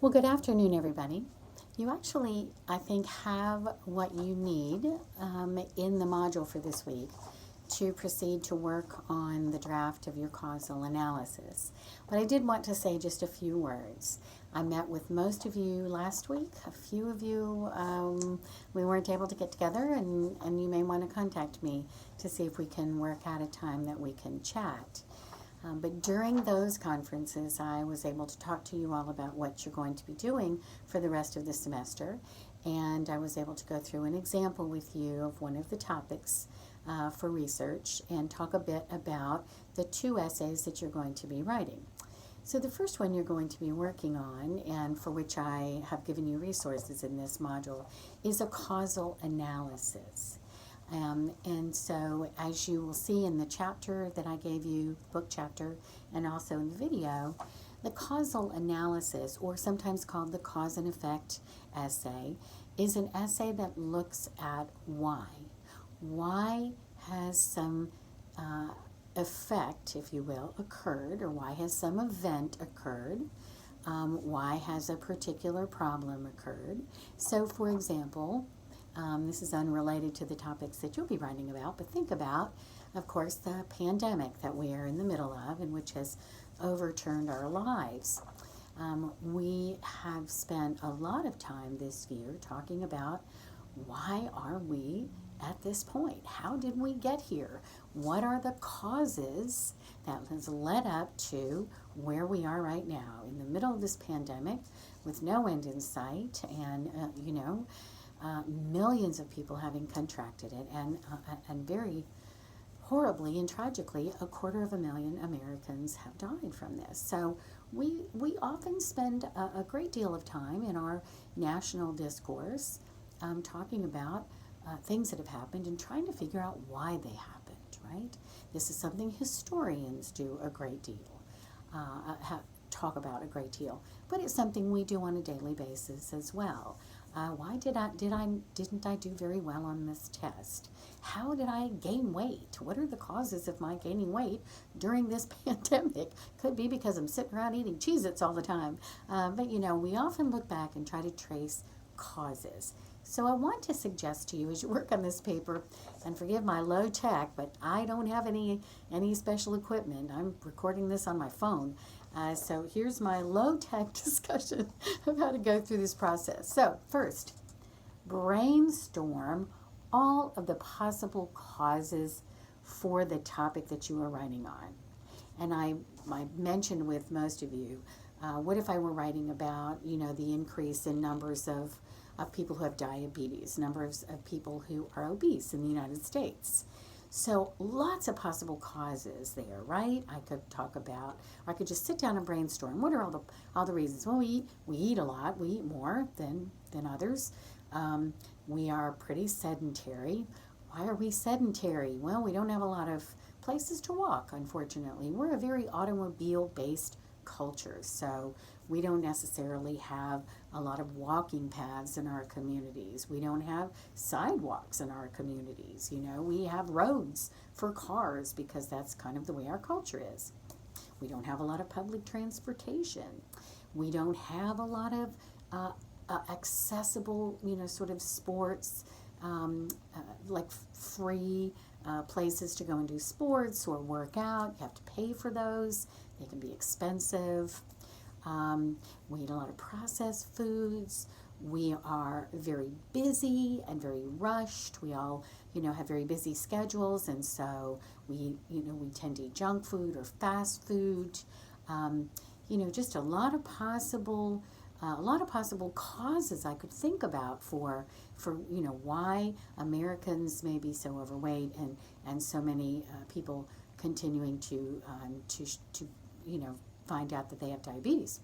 Well, good afternoon, everybody. You actually, I think, have what you need in the module for this week to proceed to work on the draft of your causal analysis. But I did want to say just a few words. I met with most of you last week. A few of you we weren't able to get together, and you may want to contact me to see if we can work out a time that we can chat. But during those conferences, I was able to talk to you all about what you're going to be doing for the rest of the semester. And I was able to go through an example with you of one of the topics for research and talk a bit about the two essays that you're going to be writing. So the first one you're going to be working on, and for which I have given you resources in this module, is a causal analysis. And so, as you will see in the chapter that I gave you, book chapter, and also in the video, the causal analysis, or sometimes called the cause and effect essay, is an essay that looks at why. Why has some effect, if you will, occurred, or why has some event occurred? Why has a particular problem occurred? So, for example, this is unrelated to the topics that you'll be writing about, but think about, of course, the pandemic that we are in the middle of and which has overturned our lives. We have spent a lot of time this year talking about why are we at this point? How did we get here? What are the causes that has led up to where we are right now in the middle of this pandemic with no end in sight and, millions of people having contracted it, and very horribly and tragically, 250,000 Americans have died from this. So we often spend a great deal of time in our national discourse talking about things that have happened and trying to figure out why they happened, right? This is something historians do a great deal, talk about a great deal, but it's something we do on a daily basis as well. Why didn't I do very well on this test? How did I gain weight? What are the causes of my gaining weight during this pandemic? Could be because I'm sitting around eating Cheez-Its all the time. But we often look back and try to trace causes. So I want to suggest to you as you work on this paper, and forgive my low tech, but I don't have any special equipment. I'm recording this on my phone. So here's my low-tech discussion of how to go through this process. So first, brainstorm all of the possible causes for the topic that you are writing on. And I mentioned with most of you, what if I were writing about, the increase in numbers of people who have diabetes, numbers of people who are obese in the United States. So lots of possible causes there, right? I could talk about, or I could just sit down and brainstorm. What are all the reasons? Well, we eat a lot. We eat more than others. We are pretty sedentary. Why are we sedentary? Well, we don't have a lot of places to walk, unfortunately. We're a very automobile-based culture, so we don't necessarily have a lot of walking paths in our communities. We don't have sidewalks in our communities. We have roads for cars because that's kind of the way our culture is. We don't have a lot of public transportation. We don't have a lot of accessible, sort of sports, like free places to go and do sports or work out. You have to pay for those. They can be expensive. We eat a lot of processed foods. We are very busy and very rushed. We all, have very busy schedules, and so we tend to eat junk food or fast food. Just a lot of possible causes I could think about for why Americans may be so overweight and so many people continuing to find out that they have diabetes.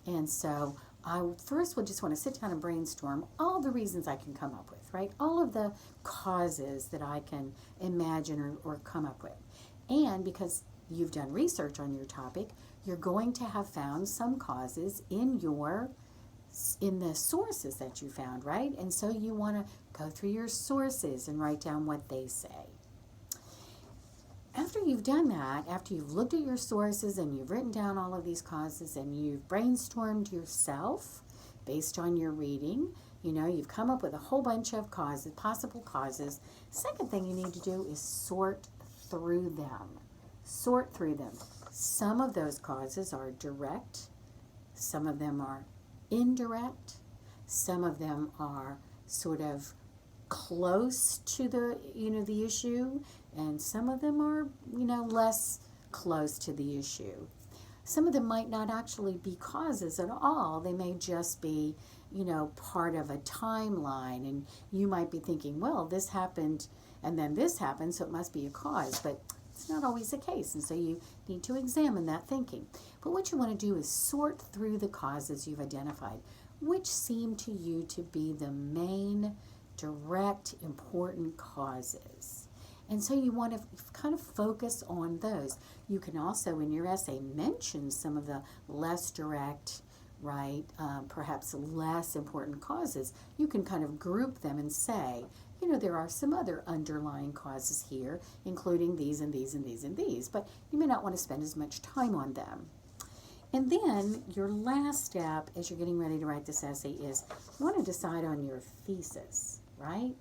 And so I first would just want to sit down and brainstorm all the reasons I can come up with, right? All of the causes that I can imagine or come up with. And because you've done research on your topic, you're going to have found some causes in the sources that you found, right? And so you want to go through your sources and write down what they say. after you've done that, after you've looked at your sources and you've written down all of these causes and you've brainstormed yourself based on your reading, you've come up with a whole bunch of causes, possible causes. Second thing you need to do is sort through them. Sort through them. Some of those causes are direct. Some of them are indirect. Some of them are sort of close to the issue, and some of them are, less close to the issue. Some of them might not actually be causes at all. They may just be, part of a timeline, and you might be thinking, well, this happened and then this happened, so it must be a cause, but it's not always the case, and so you need to examine that thinking. But what you want to do is sort through the causes you've identified, which seem to you to be the main, direct, important causes. And so you want to kind of focus on those. You can also, in your essay, mention some of the less direct, perhaps less important causes. You can kind of group them and say, there are some other underlying causes here, including these and these and these and these, but you may not want to spend as much time on them. And then your last step as you're getting ready to write this essay is you want to decide on your thesis, right?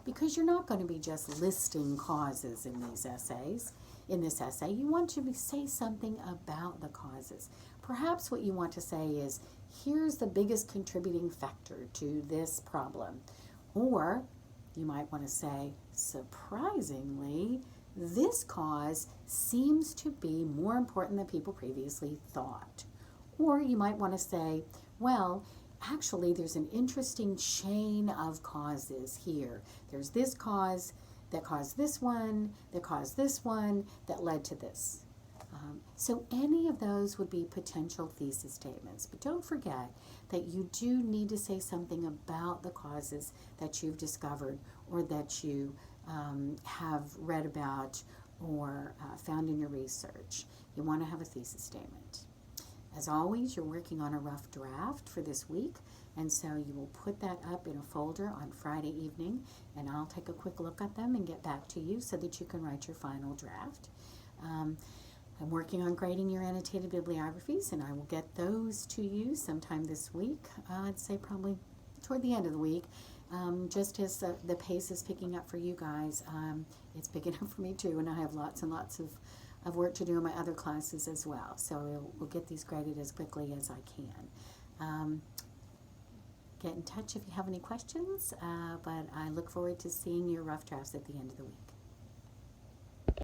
Because you're not going to be just listing causes in these essays. In this essay, you want to say something about the causes. Perhaps what you want to say is, here's the biggest contributing factor to this problem. Or you might want to say, surprisingly, this cause seems to be more important than people previously thought. Or you might want to say, well, actually, there's an interesting chain of causes here. There's this cause that caused this one, that caused this one, that led to this. So any of those would be potential thesis statements. But don't forget that you do need to say something about the causes that you've discovered or that you have read about or found in your research. You want to have a thesis statement. As always, you're working on a rough draft for this week, and so you will put that up in a folder on Friday evening, and I'll take a quick look at them and get back to you so that you can write your final draft. I'm working on grading your annotated bibliographies, and I will get those to you sometime this week. I'd say probably toward the end of the week, just as the pace is picking up for you guys. It's picking up for me too, and I have lots and lots of work to do in my other classes as well. So we'll get these graded as quickly as I can. Get in touch if you have any questions, but I look forward to seeing your rough drafts at the end of the week.